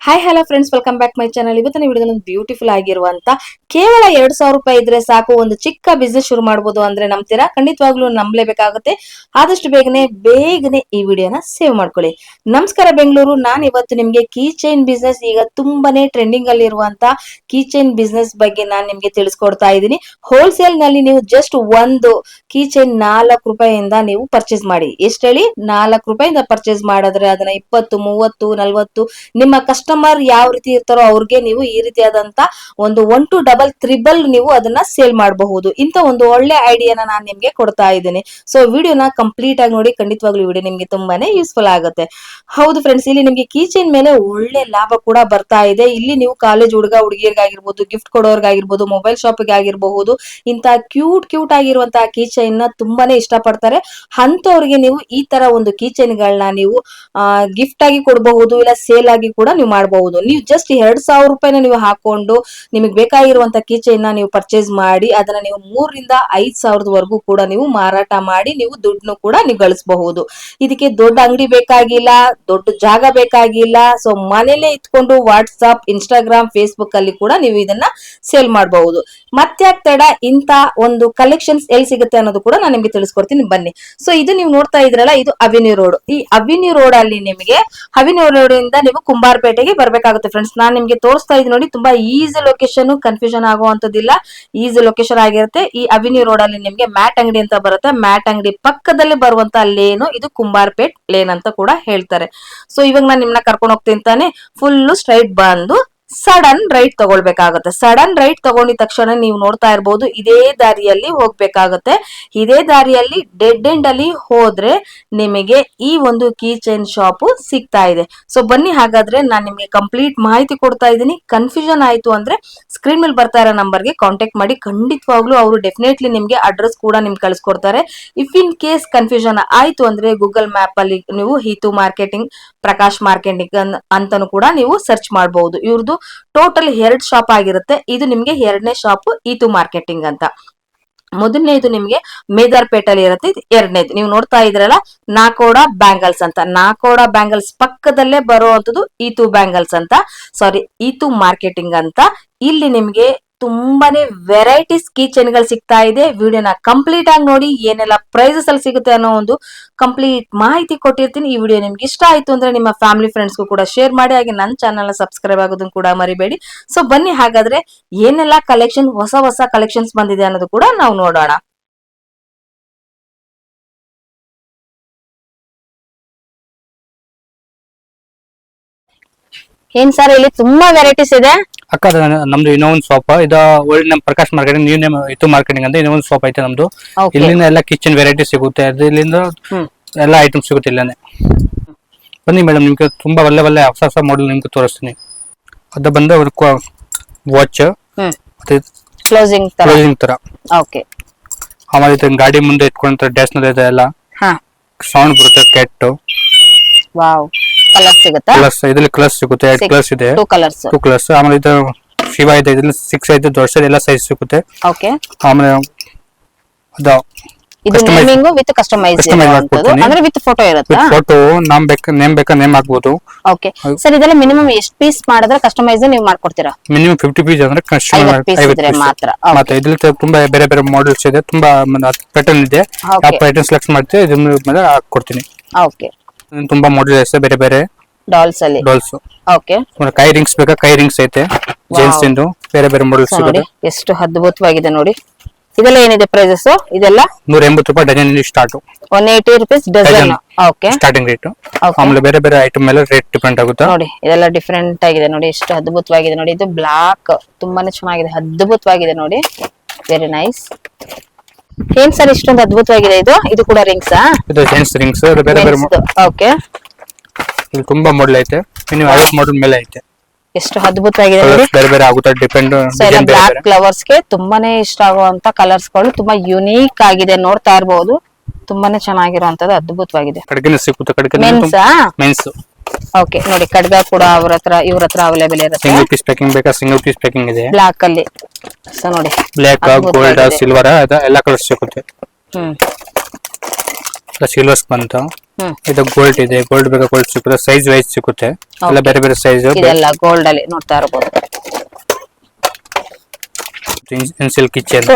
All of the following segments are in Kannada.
Hi hello friends, welcome back my channel. ಇವತ್ತಿನ ವಿಡಿಯೋದಲ್ಲಿ ಒಂದು ಬ್ಯೂಟಿಫುಲ್ ಆಗಿರುವಂತ ಕೇವಲ 2,000 ರೂಪಾಯಿ ಇದ್ರೆ ಸಾಕು ಒಂದು ಚಿಕ್ಕ ಬಿಸ್ನೆಸ್ ಶುರು ಮಾಡಬಹುದು ಅಂದ್ರೆ ನಂಬ್ತೀರಾ? ಖಂಡಿತವಾಗ್ಲೂ ನಂಬಲೇಬೇಕಾಗುತ್ತೆ. ಆದಷ್ಟು ಬೇಗನೆ ಈ ವಿಡಿಯೋನ ಸೇವ್ ಮಾಡ್ಕೊಳ್ಳಿ. ನಮಸ್ಕಾರ ಬೆಂಗಳೂರು, ನಾನು ಇವತ್ತು ನಿಮ್ಗೆ ಕೀ ಚೈನ್ ಬಿಸ್ನೆಸ್, ಈಗ ತುಂಬಾನೇ ಟ್ರೆಂಡಿಂಗ್ ಅಲ್ಲಿ ಇರುವಂತ ಕೀ ಚೈನ್ ಬಿಸ್ನೆಸ್ ಬಗ್ಗೆ ನಾನು ನಿಮ್ಗೆ ತಿಳಿಸ್ಕೊಡ್ತಾ ಇದ್ದೀನಿ. ಹೋಲ್ಸೇಲ್ ನಲ್ಲಿ ನೀವು ಜಸ್ಟ್ ಒಂದು ಕೀ ಚೈನ್ 4 ರೂಪಾಯಿಯಿಂದ ನೀವು ಪರ್ಚೇಸ್ ಮಾಡಿ. ಎಷ್ಟು ಹೇಳಿ? 4 ರೂಪಾಯಿಂದ ಪರ್ಚೇಸ್ ಮಾಡಿದ್ರೆ ಅದನ್ನ 20, 30, 40 ನಿಮ್ಮ ಕಸ್ಟಮರ್ ಯಾವ ರೀತಿ ಇರ್ತಾರೋ ಅವ್ರಿಗೆ ನೀವು ಈ ರೀತಿಯಾದಂತ ಒಂದು 1 to double ತ್ರಿಬಲ್ ನೀವು ಅದನ್ನ ಸೇಲ್ ಮಾಡಬಹುದು. ಇಂತ ಒಂದು ಒಳ್ಳೆ ಐಡಿಯಾನ ನಾನು ನಿಮ್ಗೆ ಕೊಡ್ತಾ ಇದ್ದೀನಿ. ಸೊ ವಿಡಿಯೋನ ಕಂಪ್ಲೀಟ್ ಆಗಿ ನೋಡಿ, ಖಂಡಿತವಾಗ್ಲೂ ವಿಡಿಯೋ ನಿಮ್ಗೆ ತುಂಬಾನೇ ಯೂಸ್ಫುಲ್ ಆಗುತ್ತೆ. ಹೌದು ಫ್ರೆಂಡ್ಸ್, ಇಲ್ಲಿ ನಿಮ್ಗೆ ಕೀ ಚೈನ್ ಮೇಲೆ ಒಳ್ಳೆ ಲಾಭ ಕೂಡ ಬರ್ತಾ ಇದೆ. ಇಲ್ಲಿ ನೀವು ಕಾಲೇಜ್ ಹುಡುಗ ಹುಡುಗಿಯರ್ಗಾಗಿರ್ಬೋದು, ಗಿಫ್ಟ್ ಕೊಡೋರ್ಗಾಗಿರ್ಬೋದು, ಮೊಬೈಲ್ ಶಾಪ್ ಆಗಿರಬಹುದು, ಇಂತ ಕ್ಯೂಟ್ ಆಗಿರುವಂತಹ ಕೀ ಚೈನ್ ನ ತುಂಬಾನೇ ಇಷ್ಟಪಡ್ತಾರೆ. ಅಂತವ್ರಿಗೆ ನೀವು ಈ ತರ ಒಂದು ಕೀ ಚೈನ್ ಗಳನ್ನ ನೀವು ಗಿಫ್ಟ್ ಆಗಿ ಕೊಡಬಹುದು, ಇಲ್ಲ ಸೇಲ್ ಆಗಿ ಕೂಡ ನೀವು ಮಾಡಬಹುದು. ನೀವು ಜಸ್ಟ್ 2,000 ರೂಪಾಯಿನ ನೀವು ಹಾಕೊಂಡು ನಿಮಗೆ ಬೇಕಾಗಿರುವಂತ ಕೀ ಚೈನ್ ನ ನೀವು ಪರ್ಚೇಸ್ ಮಾಡಿ ಅದನ್ನ ನೀವು 3,000 ರಿಂದ 5,000 ವರೆಗೂ ಕೂಡ ನೀವು ಮಾರಾಟ ಮಾಡಿ ನೀವು ದುಡ್ಡನ್ನು ಕೂಡ ನೀವು ಗಳಿಸಬಹುದು. ಇದಕ್ಕೆ ದೊಡ್ಡ ಅಂಗಡಿ ಬೇಕಾಗಿಲ್ಲ, ದೊಡ್ಡ ಜಾಗ ಬೇಕಾಗಿಲ್ಲ. ಸೊ ಮನೇಲೆ ಇಟ್ಕೊಂಡು ವಾಟ್ಸ್ಆಪ್, ಇನ್ಸ್ಟಾಗ್ರಾಮ್, ಫೇಸ್ಬುಕ್ ಅಲ್ಲಿ ಕೂಡ ನೀವು ಇದನ್ನ ಸೇಲ್ ಮಾಡಬಹುದು. ಮತ್ತೆ ತಡ, ಇಂತ ಒಂದು ಕಲೆಕ್ಷನ್ಸ್ ಎಲ್ಲಿ ಸಿಗುತ್ತೆ ಅನ್ನೋದು ಕೂಡ ನಾನು ನಿಮ್ಗೆ ತಿಳಿಸ್ಕೊಡ್ತೀನಿ, ಬನ್ನಿ. ಸೊ ಇದು ನೀವು ನೋಡ್ತಾ ಇದ್ರಲ್ಲ, ಇದು ಅವೆನ್ಯೂ ರೋಡ್. ಈ ಅವೆನ್ಯೂ ರೋಡ್ ಅಲ್ಲಿ ನಿಮಗೆ ಅವೆನ್ಯೂ ರೋಡ್ ಇಂದ ನೀವು ಕುಂಬಾರಪೇಟೆಗೆ ಬರ್ಬೇಕಾಗುತ್ತೆ ಫ್ರೆಂಡ್ಸ್. ನಾನ್ ನಿಮ್ಗೆ ತೋರಿಸ್ತಾ ಇದ್ದೀನಿ ನೋಡಿ, ತುಂಬಾ ಈಸಿ ಲೊಕೇಶನ್, ಕನ್ಫ್ಯೂಷನ್ ಆಗುವಂತದಿಲ್ಲ, ಈಸಿ ಲೊಕೇಶನ್ ಆಗಿರುತ್ತೆ. ಈ ಅವೆನ್ಯೂ ರೋಡ್ ಅಲ್ಲಿ ನಿಮ್ಗೆ ಮ್ಯಾಟ್ ಅಂಗಡಿ ಅಂತ ಬರುತ್ತೆ. ಮ್ಯಾಟ್ ಅಂಗಡಿ ಪಕ್ಕದಲ್ಲಿ ಬರುವಂತ ಲೇನು ಇದು ಕುಂಬಾರಪೇಟ್ ಲೇನ್ ಅಂತ ಕೂಡ ಹೇಳ್ತಾರೆ. ಸೊ ಇವಾಗ ನಾನು ನಿಮ್ನ ಕರ್ಕೊಂಡು ಹೋಗ್ತೀನಿ ತಾನೆ, ಫುಲ್ ಸ್ಟ್ರೈಟ್ ಬಂದು ಸಡನ್ ರೈಟ್ ತಗೊಳ್ಬೇಕಾಗುತ್ತೆ. ಸಡನ್ ರೈಟ್ ತಗೊಂಡಿದ ತಕ್ಷಣ ನೀವು ನೋಡ್ತಾ ಇರಬಹುದು, ಇದೇ ದಾರಿಯಲ್ಲಿ ಹೋಗ್ಬೇಕಾಗುತ್ತೆ. ಇದೇ ದಾರಿಯಲ್ಲಿ ಡೆಡ್ ಎಂಡ್ ಅಲ್ಲಿ ಹೋದ್ರೆ ನಿಮಗೆ ಈ ಒಂದು ಕೀ ಚೈನ್ ಶಾಪ್ ಸಿಗ್ತಾ ಇದೆ. ಸೊ ಬನ್ನಿ, ಹಾಗಾದ್ರೆ ನಾನು ನಿಮ್ಗೆ ಕಂಪ್ಲೀಟ್ ಮಾಹಿತಿ ಕೊಡ್ತಾ ಇದ್ದೀನಿ. ಕನ್ಫ್ಯೂಷನ್ ಆಯ್ತು ಅಂದ್ರೆ ಸ್ಕ್ರೀನ್ ಮೇಲೆ ಬರ್ತಾ ಇರೋ ನಂಬರ್ಗೆ ಕಾಂಟ್ಯಾಕ್ಟ್ ಮಾಡಿ. ಖಂಡಿತವಾಗ್ಲೂ ಅವರು ಡೆಫಿನೆಟ್ಲಿ ನಿಮ್ಗೆ ಅಡ್ರೆಸ್ ಕೂಡ ನಿಮ್ಗೆ ಕಳ್ಸಿಕೊಡ್ತಾರೆ. ಇಫ್ ಇನ್ ಕೇಸ್ ಕನ್ಫ್ಯೂಷನ್ ಆಯ್ತು ಅಂದ್ರೆ ಗೂಗಲ್ ಮ್ಯಾಪ್ ಅಲ್ಲಿ ನೀವು ಹೀತು ಮಾರ್ಕೆಟಿಂಗ್, ಪ್ರಕಾಶ್ ಮಾರ್ಕೆಟಿಂಗ್ ಅಂತಾನು ಕೂಡ ನೀವು ಸರ್ಚ್ ಮಾಡಬಹುದು. ಇವ್ರದ್ದು ಟೋಟಲ್ 2 ಶಾಪ್ ಆಗಿರುತ್ತೆ. ಇದು ನಿಮ್ಗೆ 2ನೇ ಶಾಪ್ ಹೀತು ಮಾರ್ಕೆಟಿಂಗ್ ಅಂತ. ಮೊದಲನೇದು ನಿಮ್ಗೆ ಮೇದಾರ್ಪೇಟೆಯಲ್ಲಿ ಇರುತ್ತೆ, 2ನೇದು ನೀವು ನೋಡ್ತಾ ಇದ್ರಲ್ಲ ನಾಕೋಡ ಬ್ಯಾಂಗಲ್ಸ್ ಅಂತ. ನಾಕೋಡ ಬ್ಯಾಂಗಲ್ಸ್ ಪಕ್ಕದಲ್ಲೇ ಬರುವಂತದ್ದು ಹೀತು ಬ್ಯಾಂಗಲ್ಸ್ ಅಂತ, ಸಾರಿ ಹೀತು ಮಾರ್ಕೆಟಿಂಗ್ ಅಂತ. ಇಲ್ಲಿ ನಿಮ್ಗೆ ತುಂಬಾನೇ ವೆರೈಟೀಸ್ ಕೀ ಚೈನ್ ಗಳು ಸಿಗ್ತಾ ಇದೆ. ವಿಡಿಯೋನ ಕಂಪ್ಲೀಟ್ ಆಗಿ ನೋಡಿ, ಏನೆಲ್ಲ ಪ್ರೈಸಸ್ ಅಲ್ಲಿ ಸಿಗುತ್ತೆ ಅನ್ನೋ ಒಂದು ಕಂಪ್ಲೀಟ್ ಮಾಹಿತಿ ಕೊಟ್ಟಿರ್ತೀನಿ. ಈ ವಿಡಿಯೋ ನಿಮ್ಗೆ ಇಷ್ಟ ಆಯ್ತು ಅಂದ್ರೆ ನಿಮ್ಮ ಫ್ಯಾಮಿಲಿ ಫ್ರೆಂಡ್ಸ್ಗೂ ಕೂಡ ಶೇರ್ ಮಾಡಿ, ಹಾಗೆ ನನ್ನ ಚಾನಲ್ ನ ಸಬ್ಸ್ಕ್ರೈಬ್ ಆಗೋದನ್ನು ಕೂಡ ಮರಿಬೇಡಿ. ಸೊ ಬನ್ನಿ, ಹಾಗಾದ್ರೆ ಏನೆಲ್ಲ ಕಲೆಕ್ಷನ್, ಹೊಸ ಕಲೆಕ್ಷನ್ಸ್ ಬಂದಿದೆ ಅನ್ನೋದು ಕೂಡ ನಾವು ನೋಡೋಣ. ಏನ್ ಸರ್, ಇಲ್ಲಿ ತುಂಬಾ ವೆರೈಟೀಸ್ ಇದೆ. ಅಕ್ಕ ನಮ್ದು ಇನ್ನೊಂದು ಶಾಪ್ ಇದು ಓಲ್ಡ್ ನಮ್ ಪ್ರಕಾಶ್ ಮಾರ್ಕೆಟಿಂಗ್, ನ್ಯೂ ನೇಮ್ ಹೀತು ಮಾರ್ಕೆಟಿಂಗ್ ಅಂತ ಇನ್ನೊಂದು ಶಾಪ್ ಐತೆ ನಮ್ದು. ಇಲ್ಲಿಂದ ಎಲ್ಲ ಕಿಚನ್ ವೆರೈಟಿ ಸಿಗುತ್ತೆ, ಇಲ್ಲಿಂದ ಎಲ್ಲ ಐಟಮ್ಸ್ ಸಿಗುತ್ತೆ ಇಲ್ಲೇ. ಬನ್ನಿ ಮೇಡಮ್, ನಿಮ್ಗೆ ತುಂಬಾ ಒಳ್ಳೆ ಹೊಸ ಮಾಡೆಲ್ ನಿಮ್ಗೆ ತೋರಿಸ್ತೀನಿ. ಅದು ಬಂದು ವಾಚ್ ಕ್ಲೋಸಿಂಗ್ ತರ. ಆಮೇಲೆ ಗಾಡಿ ಮುಂದೆ ಇಟ್ಕೊಂಡ್ರೆ ಡ್ಯಾಶ್ ನಲ್ಲಿ ಇದೆ ಎಲ್ಲ. ಸೌಂಡ್ ಬರುತ್ತೆ, ಕೆಟ್ಟು. ವಾವ್, ಕಲರ್ ಸಿಗುತ್ತಾ? ಕಲರ್ಸ್ ಇದರಲ್ಲಿ ಕಲರ್ಸ್ ಸಿಗುತ್ತೆ, 2 ಕಲರ್ಸ್ ಇದೆ, 2 ಕಲರ್ಸ್. ಆಮೇಲೆ ಇದು ಶಿವ ಇದೆ, ಇದ್ರಲ್ಲಿ 6 ಐತೆ, ದೊಡ್ಡ ಎಲ್ಲ ಸೈಜ್ ಸಿಗುತ್ತೆ. ಓಕೆ. ಆಮೇಲೆ ಅದು ಇದು ನೇಮಿಂಗ್ ವಿತ್ ಕಸ್ಟಮೈಸ್ ಅಂದ್ರೆ ವಿತ್ ಫೋಟೋ ಇರುತ್ತೆ. ಫೋಟೋ ನೇಮ್ ಬೇಕಾ ನೇಮ್ ಹಾಕಬಹುದು. ಓಕೆ ಸರ್, ಇದೆಲ್ಲ ಮಿನಿಮಮ್ ಎಷ್ಟು ಪೀಸ್ ಮಾಡಿದ್ರೆ ಕಸ್ಟಮೈಸ್ ನೀವು ಮಾಡ್ಕೊಡ್ತೀರಾ? ಮಿನಿಮಮ್ 50 ಪೀಸ್ ಅಂದ್ರೆ ಕಸ್ಟಮರ್ 50 ಮಾತ್ರ. ಮತ್ತೆ ಇದ್ರಲ್ಲಿ ತುಂಬಾ ಬೇರೆ ಮಾಡೆಲ್ಸ್ ಇದೆ, ತುಂಬಾ ಪ್ಯಾಟರ್ನ್ ಇದೆ. ಯಾವ ಪ್ಯಾಟರ್ನ್ ಸೆಲೆಕ್ಟ್ ಮಾಡ್ತೀವಿ ಇದ್ರ ಮೇಲೆ ಹಾಕೊಡ್ತೀನಿ. ಓಕೆ. ತುಂಬಾ ಮಾಡೆಲ್ಸ್ ಇದೆ, ಬೇರೆ ಡಾಲ್ಸ್ ಅಲ್ಲಿ. ಓಕೆ. ಕೈ ರಿಂಗ್ಸ್ ಬೇಕಾ? ಕೈ ರಿಂಗ್ಸ್ ಐತೆ, ಜೆಂಟ್ಸ್ ಇಂದು ಬೇರೆ ಮಾಡೆಲ್ಸ್ ನೋಡಿ ಎಷ್ಟು ಅದ್ಭುತವಾಗಿದೆ ನೋಡಿ. ಇದೆಲ್ಲ ಏನಿದೆ ಪ್ರೈಸಸ್? ಇದೆಲ್ಲ 180 ರೂಪಾಯಿ dozen start, 180 rupees dozen. Okay, starting rate. ಆಮೇಲೆ ಬೇರೆ ಐಟಮ್ ಮೇಲೆ ರೇಟ್ ಡಿಪೆಂಡ್ ಆಗುತ್ತೆ. ನೋಡಿ ಇದೆಲ್ಲ ಡಿಫರೆಂಟ್ ಆಗಿದೆ ನೋಡಿ, ಎಷ್ಟು ಅದ್ಭುತವಾಗಿದೆ ನೋಡಿ. ಇದು ಬ್ಲಾಕ್ ತುಂಬಾನೇ ಚೆನ್ನಾಗಿದೆ, ಅದ್ಭುತವಾಗಿದೆ ನೋಡಿ, ವೆರಿ ನೈಸ್. ಏನ್ ಸರ್ ಇಷ್ಟೊಂದು ಅದ್ಭುತವಾಗಿದೆ? ಇದು ಕೂಡ ರಿಂಗ್ಸ್? ಇದು ಜೆಂಟ್ಸ್ ರಿಂಗ್ಸ್, ಬೇರೆ. ಓಕೆ, ಇದು ತುಂಬಾ ಮಾಡೆಲ್ ಐತೆ, ಇನ್ನು 50 ಮಾಡೆಲ್ ಮೇಲೆ ಐತೆ. ಎಷ್ಟು ಅದ್ಭುತವಾಗಿದೆ ನೋಡಿ, ಬೇರೆ ಆಗುತ್ತೆ, ಡಿಪೆಂಡ್. ಬ್ಲಾಕ್ ಫ್ಲವರ್ಸ್ ಗೆ ತುಂಬಾನೇ ಇಷ್ಟ ಆಗುವಂತ ಕಲರ್ಸ್ ಗಳು ತುಂಬಾ ಯುನೀಕ್ ಆಗಿದೆ, ನೋಡ್ತಾ ಇರಬಹುದು. ತುಂಬಾನೇ ಚೆನ್ನಾಗಿರುವಂತದ್ದು, ಅದ್ಭುತವಾಗಿದೆ. ಕಡ್ಗೆನ ಸಿಗುತ್ತೆ, ಕಡ್ಗೆ ಮೆನ್ಸ್. ಓಕೆ, ನೋಡಿ ಖಡ್ಗ ಕೂಡ ಇವ್ರ ಹತ್ರ ಅವೈಲೇಬಲ್ ಇರುತ್ತೆ. ಸಿಂಗಲ್ ಪೀಸ್ ಪ್ಯಾಕಿಂಗ್ ಬೇಕಾ? ಸಿಂಗಲ್ ಪೀಸ್ ಪ್ಯಾಕಿಂಗ್ ಇದೆ ಬ್ಲಾಕ್ ಅಲ್ಲಿ. ಸೊ ನೋಡಿ ಬ್ಲಾಕ್, ಗೋಲ್ಡ್, ಸಿಲ್ವರ್ ಎಲ್ಲ ಕಲರ್ಸ್ ಸಿಗುತ್ತೆ. ಸಿಲ್ವರ್ಸ್ ಬಂತು. ಹ್ಮ್ ಇದು ಗೋಲ್ಡ್ ಇದೆ, ಗೋಲ್ಡ್ ಬೇಕಾ ಗೋಲ್ಡ್ ಸಿಗುತ್ತೆ, ಸೈಜ್ ವೈಸ್ ಸಿಗುತ್ತೆ ಎಲ್ಲ ಬೇರೆ ಬೇರೆ ಸೈಜ್. ಇದೆಲ್ಲ ಗೋಲ್ಡ್ ಅಲ್ಲಿ ನೋಡ್ತಾ ಇರಬಹುದು. ಇನ್ಸಿಲ್ ಕಿಚನ್, ಸೊ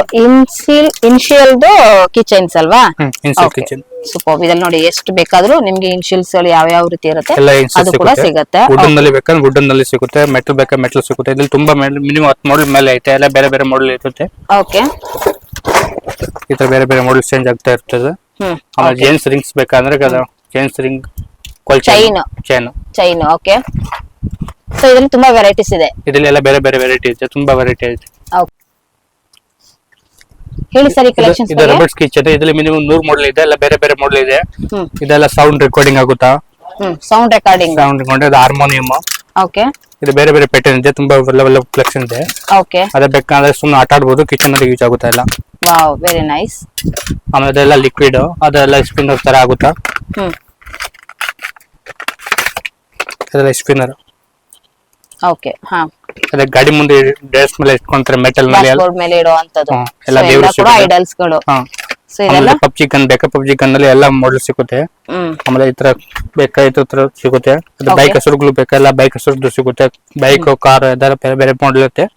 ಇನ್ಶಿಯಲ್ದು ಕಿಚನ್ಸ್ ಅಲ್ವಾ? ಇನ್ಸಿಲ್ ಕಿಚನ್ ಸೂಪರ್. ಇದ್ರಲ್ಲಿ ನೋಡಿ ಎಷ್ಟು ಬೇಕಾದ್ರೂ ನಿಮ್ಗೆ ಇನ್ಶಿಯಲ್ಸ್ ಯಾವ ಯಾವ ರೀತಿ ಇರುತ್ತೆ ಎಲ್ಲ ಅದು ಕೂಡ ಸಿಗುತ್ತೆ. ವುಡನ್ ನಲ್ಲಿ ಬೇಕಾದ್ರೆ ವುಡನ್ ನಲ್ಲಿ ಸಿಗುತ್ತೆ, ಮೆಟಲ್ ಬೇಕಾ ಮೆಟಲ್ ಸಿಗುತ್ತೆ. ಇದ್ರಲ್ಲಿ ತುಂಬಾ ಮಿನಿಮಮ್ 10 ಮಾಡೆಲ್ ಮೇಲೆ ಐತೆ, ಎಲ್ಲ ಬೇರೆ ಬೇರೆ ಮಾಡೆಲ್ ಇರುತ್ತೆ. ಓಕೆ, ಈ ತರ ಬೇರೆ ಬೇರೆ ಮಾಡೆಲ್ ಚೇಂಜ್ ಆಗ್ತಾ ಇರ್ತದೆ. ಆಮೇಲೆ ಜೇನ್ಸ್ ರಿಂಗ್ಸ್ ಬೇಕಂದ್ರೆ jeans ring, chain. Okay, so ಇದ್ರಲ್ಲಿ ತುಂಬಾ ವೆರೈಟೀಸ್ ಇದೆ. ಇದರಲ್ಲಿ ಎಲ್ಲ ಬೇರೆ ಬೇರೆ ವೆರೈಟಿ ಇದೆ, ತುಂಬಾ ವೆರೈಟಿ ಐತೆ. ಹೇಳಿ ಸರ್ ಈ ಕಲೆಕ್ಷನ್ಸ್ ಇದು ರಬರ್ಸ್ ಕಿಚನ್, ಇದರಲ್ಲಿ ಮಿನಿಮಮ್ 100 ಮಾಡೆಲ್ ಇದೆ, ಎಲ್ಲ ಬೇರೆ ಬೇರೆ ಮಾಡೆಲ್ ಇದೆ. ಇದೆಲ್ಲ ಸೌಂಡ್ ರೆಕಾರ್ಡಿಂಗ್ ಆಗುತ್ತಾ? ಸೌಂಡ್ ರೆಕಾರ್ಡಿಂಗ್, ಇದು ಹಾರ್ಮೋನಿಯಂ. ಓಕೆ, ಇದು ಬೇರೆ ಬೇರೆ ಪ್ಯಾಟರ್ನ್ ಇದೆ, ತುಂಬಾ ಒಳ್ಳೆ ಕಲೆಕ್ಷನ್ ಇದೆ. ಓಕೆ, ಅದೇ ಬೇಕಾದ್ರೆ ಸುಮ್ಮನೆ ಆಟ ಆಡ್ಬೋದು, ಕಿಚನ್ ಅಲ್ಲಿ ಯೂಸ್ ಆಗುತ್ತಾ ಎಲ್ಲ. Wow, very nice. ಆಮೇಲೆ ಅದೆಲ್ಲ ಲಿಕ್ವಿಡ್, ಅದೆಲ್ಲ ಸ್ಪಿನ್ನರ್ ತರ ಆಗುತ್ತಾ? ಅದೆಲ್ಲ ಸ್ಪಿನ್ನರ್. ಓಕೆ, ಹಾ, ಅದೇ ಗಾಡಿ ಮುಂದೆ ಡ್ರೆಸ್ ಮೇಲೆ ಇಟ್ಕೊಂತಾರೆ, ಮೆಟಲ್ ಮೇಲೆ ಮೇಲೆ ಇಡುವಂತದ್ದು ಎಲ್ಲ ದೇವರು ಕೂಡ ಐಡಲ್ಸ್ ಗಳು. ಸೊ ಇದೆಲ್ಲ ಪಬ್ಜಿ ಗನ್ ಬೇಕಾ, ಪಬ್ಜಿ ಗನ್ ಅಲ್ಲಿ ಎಲ್ಲ ಮಾಡೆಲ್ ಸಿಗುತ್ತೆ. ಆಮೇಲೆ ಈ ತರ ಬೇಕಾ ಈ ತರ ಸಿಗುತ್ತೆ. ಅದು ಬೈಕ್ ಹಸುರುಗಳು ಬೇಕಾ, ಎಲ್ಲ ಬೈಕ್ ಹಸುರದ್ದು ಸಿಗುತ್ತೆ. ಬೈಕ್, ಕಾರ್ ಇದೆಲ್ಲ ಬೇರೆ ಬೇರೆ ಮಾಡೆಲ್ ಇರುತ್ತೆ.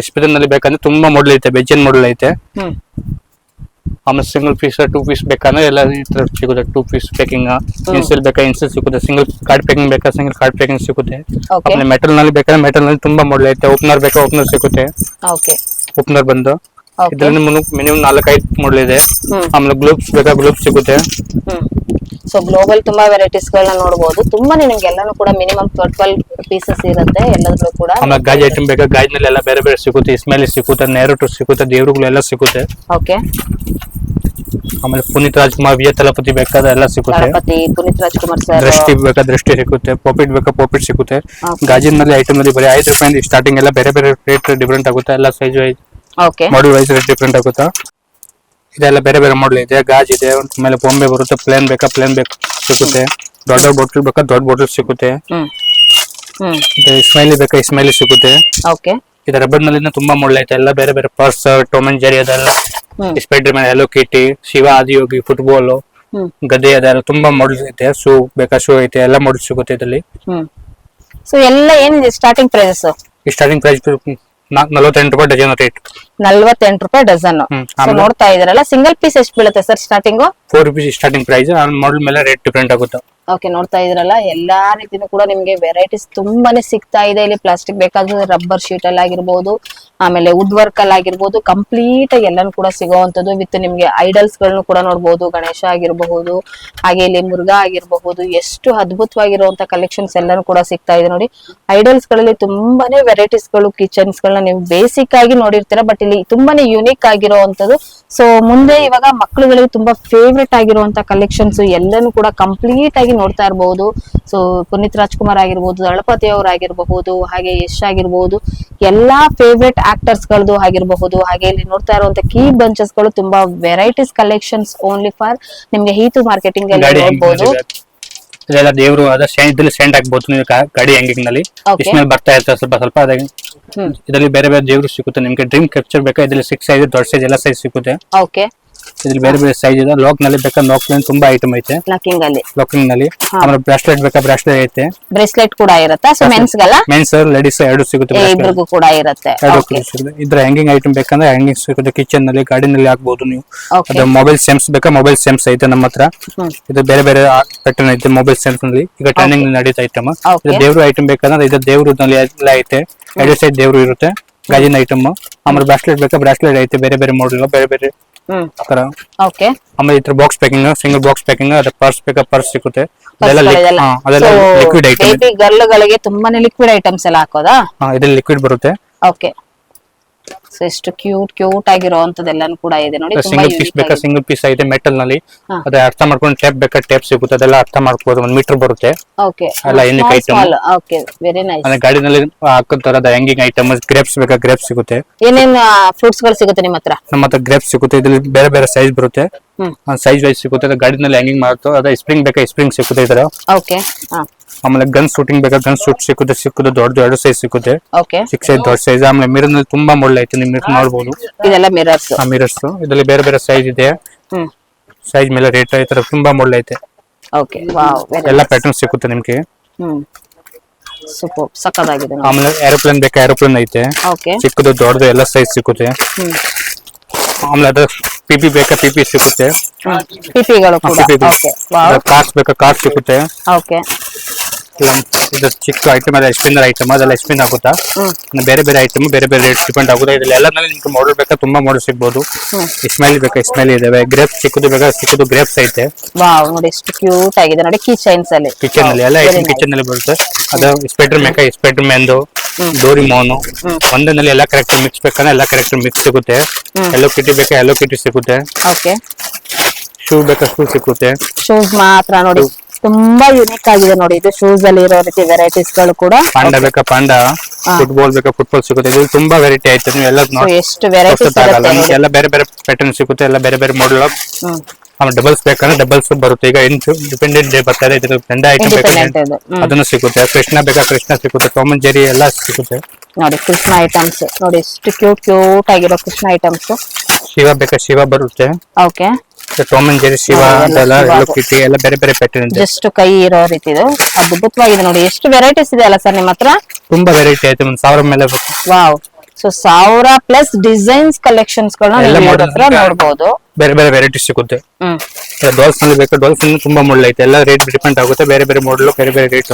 ಸ್ಪಿನ್ ನಲ್ಲಿ ಬೇಕಂದ್ರೆ ತುಂಬಾ ಮಾಡೆಲ್ ಐತೆ, ಬೆಜನ್ ಮಾಡೆಲ್ ಐತೆ. ಆಮೇಲೆ ಸಿಂಗಲ್ ಪೀಸ್, 2 ಪೀಸ್ ಬೇಕಂದ್ರೆ ಎಲ್ಲ ಈ ತರ ಸಿಗುತ್ತೆ. 2 ಪೀಸ್ ಪ್ಯಾಕಿಂಗ್, ಇನ್ಸಿಲ್ ಬೇಕಾ ಇನ್ಸಿಲ್ ಸಿಗುತ್ತೆ, ಸಿಂಗಲ್ ಕಾರ್ಡ್ ಪ್ಯಾಕಿಂಗ್ ಬೇಕಾ ಸಿಂಗಲ್ ಕಾರ್ಡ್ ಪ್ಯಾಕಿಂಗ್ ಸಿಗುತ್ತೆ. ಆಮೇಲೆ ಮೆಟಲ್ ನಲ್ಲಿ ಬೇಕಾದ್ರೆ ಮೆಟಲ್ ನಲ್ಲಿ ತುಂಬಾ ಮಾಡೆಲ್ ಐತೆ. ಓಪನರ್ ಬೇಕಾ ಓಪನರ್ ಸಿಗುತ್ತೆ. ಓಪನರ್ ಬಂದು ಇದರಲ್ಲಿ ಮಿನಿಮಮ್ 4-5 ಮಾಡೆಲ್ ಇದೆ. ಆಮೇಲೆ ಗ್ಲೂಬ್ಸ್ ಬೇಕಾ ಗ್ಲೂಬ್ಸ್ ಸಿಗುತ್ತೆ. ಸೊ ಗ್ಲೋಬಲ್ ತುಂಬಾ ವೆರೈಟೀಸ್ ಗಳನ್ನ ನೋಡಬಹುದು. ತುಂಬಾನೇ ನಿಮ್ಗೆ ಎಲ್ಲಾನು ಕೂಡ ಮಿನಿಮಮ್ 12 ಪೀಸಸ್ ಇರುತ್ತೆ ಎಲ್ಲದೂ ಕೂಡ. ಆಮೇಲೆ ಗಾಜ್ ಐಟಮ್ ಬೇಕಾ, ಗಾಜ್ನಲ್ಲಿ ಎಲ್ಲ ಬೇರೆ ಬೇರೆ ಸಿಗುತ್ತೆ. ಇಸ್ಮೇಲಿ ಸಿಗುತ್ತೆ, ನೇರಟು ಸಿಗುತ್ತೆ, ದೇವರುಗಳು ಎಲ್ಲ ಸಿಗುತ್ತೆ. ಓಕೆ, ಆಮೇಲೆ ಪುನೀತ್ ರಾಜ್ಕುಮಾರ್, ವಿಜಯ ತಲಪತಿ ಬೇಕಾದ ಎಲ್ಲ ಸಿಗುತ್ತೆ. ಪುನೀತ್ ರಾಜ್ಕುಮಾರ್ ಸರ್, ದೃಷ್ಟಿ ಬೇಕಾ ದೃಷ್ಟಿ ಸಿಗುತ್ತೆ, ಪಾಪಿಟ್ ಬೇಕಾ ಪಾಪಿಟ್ ಸಿಗುತ್ತೆ. ಗಾಜಿನಲ್ಲಿ ಐಟಮ್ ಅಲ್ಲಿ ಬರೀ 5 ರೂಪಾಯಿಂದ ಸ್ಟಾರ್ಟಿಂಗ್, ಎಲ್ಲ ಬೇರೆ ಬೇರೆ ರೇಟ್ ಡಿಫ್ರೆಂಟ್ ಆಗುತ್ತೆ. ಎಲ್ಲ size wise, model wise rate different ಆಗುತ್ತಾ. ಇದೆಲ್ಲ ಬೇರೆ ಬೇರೆ ಮಾಡೆಲ್ ಇದೆ. ಗಾಜ್ ಇದೆ, ಆಮೇಲೆ ಬೊಂಬೆ ಬರುತ್ತೆ. ಪ್ಲೇನ್ ಬೇಕಾ ಪ್ಲೇನ್ ಸಿಗುತ್ತೆ. ದೊಡ್ಡ ಬಾಟಲ್ ಬೇಕಾ ದೊಡ್ಡ ಬಾಟಲ್ ಸಿಗುತ್ತೆ. ಸ್ಮೈಲಿ ಬೇಕಾ ಸ್ಮೈಲಿ ಸಿಗುತ್ತೆ. ಇದು ರಬ್ಬರ್ ನಲ್ಲಿ ತುಂಬಾ ಮಾಡೆಲ್ ಐತೆ, ಎಲ್ಲ ಬೇರೆ ಬೇರೆ ಪರ್ಸ್, ಟಾಮ್ ಅಂಡ್ ಜೆರಿ ಅದೆಲ್ಲ, Spider Man, Hello Kitty, Shiva Adiyogi, football, ಗದೆ ಅದೆಲ್ಲ ತುಂಬಾ ಮಾಡೆಲ್ಸ್ ಐತೆ. ಶೂ ಬೇಕಾ ಶೂ ಐತೆ, ಎಲ್ಲ ಮಾಡೆಲ್ ಸಿಗುತ್ತೆ ಇದರಲ್ಲಿ. ಸೊ ಎಲ್ಲ ಏನಿದೆ ಸ್ಟಾರ್ಟಿಂಗ್ ಪ್ರೈಸಸ್? ಸ್ಟಾರ್ಟಿಂಗ್ ಪ್ರೈಸ್ 48 ರೂಪಾಯಿ ಡಜನ್ ರೇಟ್. 48 ರೂಪಾಯಿ ಡಜನ್. ನೋಡ್ತಾ ಇದ್ರಲ್ಲ, ಸಿಂಗಲ್ ಪೀಸ್ ಎಷ್ಟು ಬೀಳುತ್ತೆ sir starting? 4 rupees starting price. Model ಮೇಲೆ ರೇಟ್ ಡಿಫ್ರೆಂಟ್ ಆಗುತ್ತೆ. ಓಕೆ, ನೋಡ್ತಾ ಇದ್ರಲ್ಲ, ಎಲ್ಲಾ ರೀತಿನೂ ಕೂಡ ನಿಮ್ಗೆ ವೆರೈಟೀಸ್ ತುಂಬಾನೇ ಸಿಗ್ತಾ ಇದೆ ಇಲ್ಲಿ. ಪ್ಲಾಸ್ಟಿಕ್ ಬೇಕಾದ್ರೆ ರಬ್ಬರ್ ಶೀಟ್ ಅಲ್ಲಿ ಆಗಿರ್ಬೋದು, ಆಮೇಲೆ ವುಡ್ ವರ್ಕ್ ಅಲ್ಲಿ ಆಗಿರ್ಬೋದು, ಕಂಪ್ಲೀಟ್ ಆಗಿ ಎಲ್ಲಾನು ಕೂಡ ಸಿಗೋವಂಥದ್ದು. ವಿತ್ ನಿಮ್ಗೆ ಐಡಲ್ಸ್ ಗಳನ್ನು ಕೂಡ ನೋಡಬಹುದು, ಗಣೇಶ ಆಗಿರಬಹುದು, ಹಾಗೆ ಇಲ್ಲಿ ಮುರುಘಾ ಆಗಿರಬಹುದು. ಎಷ್ಟು ಅದ್ಭುತವಾಗಿರುವಂತ ಕಲೆಕ್ಷನ್ಸ್ ಎಲ್ಲಾನು ಕೂಡ ಸಿಗ್ತಾ ಇದೆ ನೋಡಿ. ಐಡಲ್ಸ್ ಗಳಲ್ಲಿ ತುಂಬಾನೇ ವೆರೈಟೀಸ್ ಗಳು, ಕಿಚನ್ಸ್ ಗಳನ್ನ ನೀವು ಬೇಸಿಕ್ ಆಗಿ ನೋಡಿರ್ತೀರಾ, ಬಟ್ ಇಲ್ಲಿ ತುಂಬಾನೇ ಯುನಿಕ್ ಆಗಿರುವಂತದ್ದು. ಸೊ ಮುಂದೆ ಇವಾಗ ಮಕ್ಕಳುಗಳಿಗೆ ತುಂಬಾ ಫೇವ್ರೆಟ್ ಆಗಿರುವಂತ ಕಲೆಕ್ಷನ್ಸ್ ಎಲ್ಲಾನು ಕೂಡ ಕಂಪ್ಲೀಟ್ ಆಗಿ ನೋಡ್ತಾ ಇರಬಹುದು. ಸೊ ಪುನೀತ್ ರಾಜ್ಕುಮಾರ್ ಆಗಿರ್ಬೋದು, ದಳಪತಿ ಅವ್ರು ಆಗಿರಬಹುದು, ಹಾಗೆ ಯಶ್ ಆಗಿರ್ಬೋದು, ಎಲ್ಲಾ ಫೇವ್ರೆಟ್ ಆಕ್ಟರ್ಸ್ ಗಳದ್ದು ಆಗಿರಬಹುದು. ಹಾಗೆ ಇಲ್ಲಿ ನೋಡ್ತಾ ಇರುವಂತ ಕೀ ಬಂಚಸ್ ಗಳು ತುಂಬಾ ವೆರೈಟೀಸ್ ಕಲೆಕ್ಷನ್ಸ್ ಓನ್ಲಿ ಫಾರ್ ನಿಮ್ಗೆ ಹೀತು ಮಾರ್ಕೆಟಿಂಗ್ ಅಲ್ಲಿ ನೋಡಬಹುದು. ಇದೆಲ್ಲ ದೇವರು ಇದ್ರಲ್ಲಿ ಸೆಂಡ್ ಆಗ್ಬಹುದು ನೀವು ಗಾಡಿ ಹ್ಯಾಂಗಿಂಗ್ ನಲ್ಲಿ. ಇಸ್ಮೇಲ್ ಬರ್ತಾ ಇರ್ತಾರೆ ಸ್ವಲ್ಪ ಸ್ವಲ್ಪ. ಅದಾಗಿ ಇದರಲ್ಲಿ ಬೇರೆ ಬೇರೆ ದೇವರು ಸಿಗುತ್ತೆ. ನಿಮ್ಗೆ ಡ್ರೀಮ್ ಕ್ಯಾಪ್ಚರ್ ಬೇಕಾ, ಇದರಲ್ಲಿ 6 ಸೈಜ್, ದೊಡ್ಡ ಸೈಜ್ ಎಲ್ಲ ಸೈಜ್ ಸಿಗುತ್ತೆ. ಇದ್ರಲ್ಲಿ ಬೇರೆ ಬೇರೆ ಸೈಜ್ ಇದೆ. ಲಾಕ್ ನಲ್ಲಿ ಬೇಕಾ ಲಾಕ್ ನಲ್ಲಿ ತುಂಬಾ ಐಟಮ್ ಐತೆ. ಲಾಕಿಂಗ್ ನಲ್ಲಿ ಆಮೇಲೆ ಬ್ರಾಸ್ಲೆಟ್ ಬೇಕಾ ಬ್ರಾಸ್ಲೆಟ್ ಐತೆ. ಬ್ರೇಸ್ಲೆಟ್ ಕೂಡ ಇರುತ್ತೆ. ಸೊ ಮೆನ್ಸ್ ಲೇಡೀಸ್ ಎರಡು ಸಿಗುತ್ತೆ. ಇಬ್ಬರಿಗೂ ಕೂಡ ಇರುತ್ತೆ. ಇದ್ರ ಹ್ಯಾಂಗಿಂಗ್ ಐಟಮ್ ಬೇಕಂದ್ರೆ ಹ್ಯಾಂಗಿಂಗ್ ಸಿಗುತ್ತೆ. ಕಿಚನ್ ನಲ್ಲಿ, ಗಾಡಿನಲ್ಲಿ ಹಾಕ್ಬಹುದು ನೀವು. ಅದು ಮೊಬೈಲ್ ಸೆಮ್ಸ್ ಬೇಕಾ ಮೊಬೈಲ್ ಸೆಮ್ಸ್ ಐತೆ ನಮ್ಮ ಹತ್ರ. ಇದು ಬೇರೆ ಬೇರೆ ಪ್ಯಾಟರ್ನ್ ಐತೆ ಮೊಬೈಲ್ ಸೆಮ್ಸ್ ನಲ್ಲಿ. ಈಗ ಟ್ರೆಂಡಿಂಗ್ ನಡೀತಾ ಐಟಮ್. ಇದು ದೇವ್ರು ಐಟಮ್ ಬೇಕಂದ್ರೆ ಇದು ದೇವ್ರು ನಲ್ಲಿ ಎಲ್ಲ ಐತೆ. 2 ಸೈಡ್ ದೇವ್ರು ಇರುತ್ತೆ. ಗಾಜಿನ ಐಟಮ್. ಆಮೇಲೆ ಬ್ರಾಸ್ಲೆಟ್ ಬೇಕಾ ಬ್ರಾಸ್ಲೆಟ್ ಐತೆ. ಬೇರೆ ಬೇರೆ ಮಾಡೆಲ್, ಬೇರೆ ಬೇರೆ ತರ. ಆಮೇಲೆ ಇದ್ರ box packing, single box packing. ಅದ ಪರ್ಸ್ ಬೇಕಾ ಪರ್ಸ್ ಸಿಗುತ್ತೆ. ಅದೆಲ್ಲ ಲಿಕ್ವಿಡ್ ಐಟಮ್. ಬೇಬಿ ಗರ್ಲ್ಗಳಿಗೆ ತುಂಬಾನೇ ಲಿಕ್ವಿಡ್ ಐಟಮ್ಸ್ ಎಲ್ಲ ಹಾಕೋದಾ? ಇದ್ರಲ್ಲಿ ಲಿಕ್ವಿಡ್ ಬರುತ್ತೆ. ಓಕೆ, ಸೊ ಎಷ್ಟು ಕ್ಯೂಟ್ ಆಗಿರೋಂತದೆಲ್ಲಾನು ಕೂಡ ಇದೆ ನೋಡಿ. ಸಿಂಗಲ್ ಪೀಸ್ ಬೇಕಾ ಸಿಂಗಲ್ ಪೀಸ್ ಐತೆ ಮೆಟಲ್ ನಲ್ಲಿ. ಅದೇ ಅರ್ಥ ಮಾಡ್ಕೊಂಡು ಟೇಪ್ ಬೇಕಾ ಟೇಪ್ ಸಿಗುತ್ತೆ. ಅದೆಲ್ಲ ಅರ್ಥ ಮಾಡ್ಕೋಬಹುದು. 1 ಮೀಟರ್ ಬರುತ್ತೆ. ಎಲ್ಲ ಯೂನಿಕ್ ಐಟಮ್. Very nice. ಅಂದ್ರೆ ಗಾಡಿನಲ್ಲಿ ಹಾಕೋತರದ ಹ್ಯಾಂಗಿಂಗ್ ಐಟಮ್. ಗ್ರೇಪ್ಸ್ ಬೇಕಾ ಗ್ರೇಪ್ಸ್ ಸಿಗುತ್ತೆ. ಏನೇನ್ ಫ್ರೂಟ್ಸ್ ಗಳು ಸಿಗುತ್ತೆ ನಿಮ್ಮ ಹತ್ರ? ನಮ್ಮ ಹತ್ರ ಗ್ರೇಪ್ಸ್ ಸಿಗುತ್ತೆ. ಇದ್ರಲ್ಲಿ ಬೇರೆ ಬೇರೆ ಸೈಜ್ ಬರುತ್ತೆ. ಸೈಜ್ ವೈಸ್ ಸಿಗುತ್ತೆ. ಗಾಡಿನಲ್ಲಿ ಹ್ಯಾಂಗಿಂಗ್ ಮಾಡ್ತು. ಅದೇ ಸ್ಪ್ರಿಂಗ್ ಬೇಕಾ ಸ್ಪ್ರಿಂಗ್ ಸಿಗುತ್ತೆ ಇದರ. ಆಮೇಲೆ ಗನ್ ಶೂಟಿಂಗ್ ಬೇಕಾ ಗನ್ ಶೂಟ್ ಸಿಗುತ್ತೆ. ದೊಡ್ಡ 2 ಸೈಜ್ ಸಿಗುತ್ತೆ. 6 ಸೈಜ್ ದೊಡ್ಡ ಸೈಜ್. ಆಮೇಲೆ ಮಿರರ್ ನಲ್ಲಿ ತುಂಬಾ ಮಾಡೆಲ್ ಐತೆ. ನೀವು ಮಿರರ್ ನೋಡಬಹುದು. ಇದೆಲ್ಲ ಮಿರರ್ಸ್. ಮಿರರ್ಸ್ ಇದರಲ್ಲಿ ಬೇರೆ ಬೇರೆ ಸೈಜ್ ಇದೆ. ಸೈಜ್ ಮೇಲೆ ರೇಟ್ ಈ ತರ ತುಂಬಾ model ಐತೆ. ಓಕೆ ವಾವ್ ವೆರಿ ಎಲ್ಲ ಪ್ಯಾಟರ್ನ್ ಸಿಗುತ್ತೆ ನಿಮ್ಗೆ. ಸೂಪರ್ ಸಕ್ಕದಾಗಿದೆ ನೋಡಿ. ಆಮೇಲೆ ಏರೋಪ್ಲೇನ್ ಬೇಕಾ ಏರೋಪ್ಲೇನ್ ಐತೆ. ಓಕೆ ಚಿಕ್ಕದು ದೊಡ್ಡದು ಎಲ್ಲ ಸೈಜ್ ಸಿಗುತ್ತೆ. ಆಮೇಲೆ ಅದು ಪಿಪಿ ಬೇಕಾ ಪಿಪಿ ಸಿಗುತ್ತೆ. ಪಿಪಿಗಳು ಕೂಡ ಓಕೆ ವಾವ್. ಕಾರ್ಸ್ ಬೇಕಾ ಕಾರ್ ಸಿಗುತ್ತೆ. ಓಕೆ ಇದು ಚಿಕ್ಕ ಐಟಮ್ ಎಲ್ಲ ಸ್ಪಿನ್ನರ್ ಐಟಮ್ ಅದೆಲ್ಲ ಸ್ಪಿನ್ ಆಗುತ್ತಾ. ಬೇರೆ ಬೇರೆ ಐಟಮ್ ಬೇರೆ ಬೇರೆ ರೇಟ್ ಡಿಪೆಂಡ್ ಆಗುತ್ತೆ. ಇದ್ರಲ್ಲಿ ಎಲ್ಲನಲ್ಲಿ ನಿಮ್ಗೆ ಮಾಡಲ್ ಬೇಕಾ ತುಂಬಾ ಮಾಡಲ್ ಸಿಗ್ಬೋದು. ಸ್ಮೈಲ್ ಬೇಕಾ ಸ್ಮೈಲ್ ಇದಾವೆ. ಗ್ರೇಪ್ಸ್ ಚಿಕ್ಕದು ಬೇಕಾ ಚಿಕ್ಕದು ಗ್ರೇಪ್ಸ್ ಐತೆ. ವಾವ್ ನೋಡಿ ಎಷ್ಟು ಕ್ಯೂಟ್ ಆಗಿದೆ ನೋಡಿ. ಕೀ ಚೈನ್ಸ್ ಅಲ್ಲಿ ಕಿಚನ್ ಅಲ್ಲಿ ಎಲ್ಲ ಐಟಮ್ ಕಿಚನ್ ಅಲ್ಲಿ ಬರುತ್ತೆ. ಅದು ಸ್ಪೈಡರ್ ಬೇಕಾ ಸ್ಪೈಡರ್ ಮ್ಯಾನ್ದು ಡೋರಿಮೋನು ಒಂದರಲ್ಲಿ ಎಲ್ಲ ಕರೆಕ್ಟ್ ಮಿಕ್ಸ್ ಬೇಕಂದ್ರೆ ಎಲ್ಲ ಕರೆಕ್ಟ್ ಮಿಕ್ಸ್ ಸಿಗುತ್ತೆ. ಎಲ್ಲೋ ಕಿಟಿ ಬೇಕಾ ಎಲ್ಲೋ ಕಿಟಿ ಸಿಗುತ್ತೆ. ಓಕೆ ಶೂ ಬೇಕಾ ಶೂ ಸಿಗುತ್ತೆ. ಶೂಸ್ ಮಾತ್ರ ನೋಡಿ ತುಂಬಾ ಯುನಿಕ್ ಆಗಿದೆ ನೋಡಿ. ಇದು ಶೂಸ್ ಅಲ್ಲಿ ಇರೋ ರೀತಿ ವೆರೈಟೀಸ್ ಗಳು ಕೂಡ. ಪಾಂಡ ಬೇಕಾ ಪಾಂಡ, ಫುಟ್ಬಾಲ್ ಬೇಕಾ ಫುಟ್ಬಾಲ್ ಸಿಗುತ್ತೆ. ಇದು ತುಂಬಾ ವೆರೈಟಿ ಐತೆ. ನೀವು ಎಲ್ಲ ನೋಡಿ ಎಷ್ಟು ವೆರೈಟೀಸ್ ಇರುತ್ತೆ. ಎಲ್ಲ ಬೇರೆ ಬೇರೆ ಪ್ಯಾಟರ್ನ್ ಸಿಗುತ್ತೆ. ಎಲ್ಲ ಬೇರೆ ಬೇರೆ ಮಾಡಲ್. ಆಮೇಲೆ ಡಬಲ್ಸ್ ಬೇಕಂದ್ರೆ ಡಬಲ್ಸ್ ಬರುತ್ತೆ. ಈಗ ಇಂಡಿಪೆಂಡೆಂಟ್ ಡೇ ಬರ್ತಾರೆ. ಇದ್ರ ಗಂಡ ಐಟಮ್ ಬೇಕಾದ್ರೆ ಅದನ್ನು ಸಿಗುತ್ತೆ. ಕೃಷ್ಣ ಬೇಕಾ ಕೃಷ್ಣ ಸಿಗುತ್ತೆ. ಟಾಮ್ ಅಂಡ್ ಜೆರಿ ಎಲ್ಲ ಸಿಗುತ್ತೆ ನೋಡಿ. ಕೃಷ್ಣ ಐಟಮ್ಸ್ ನೋಡಿ ಎಷ್ಟು ಕ್ಯೂಟ್ ಕ್ಯೂಟ್ ಆಗಿರೋ ಕೃಷ್ಣ ಐಟಮ್ಸ್. ಶಿವ ಬೇಕಾ ಶಿವ ಬರುತ್ತೆ. Okay Tom and Jerry Shiva ಅದೆಲ್ಲ ಎಲ್ಲೋ ಕಿಟಿ ಎಲ್ಲ ಬೇರೆ ಬೇರೆ ಪ್ಯಾಟರ್ನ್ ಇದೆ. ಜಸ್ಟ್ ಕೈ ಇರೋ ರೀತಿ ಇದು ಅದ್ಭುತವಾಗಿದೆ ನೋಡಿ. ಎಷ್ಟು ವೆರೈಟೀಸ್ ಇದೆ ಅಲ್ಲ ಸರ್ ನಿಮ್ಮ ಹತ್ರ. ತುಂಬಾ ವೆರೈಟಿ ಐತೆ. 1000 ಮೇಲೆ ವಾವ್. ಸೊ 1000+ ಡಿಸೈನ್ಸ್ ಕಲೆಕ್ಷನ್ಸ್ ಗಳನ್ನ ನೋಡಬಹುದು. ಬೇರೆ ಬೇರೆ ವೆರೈಟಿ ಸಿಗುತ್ತೆ. ಡಾಲ್ಸ್ ನಲ್ಲಿ ಬೇಕಾ ಡಾಲ್ಸ್ ತುಂಬಾ ಮಾಡಲ್ ಐತೆ. ಎಲ್ಲ ರೇಟ್ ಡಿಪೆಂಡ್ ಆಗುತ್ತೆ. ಬೇರೆ ಬೇರೆ ಮಾಡಲ್ ಬೇರೆ ಬೇರೆ ರೇಟ್.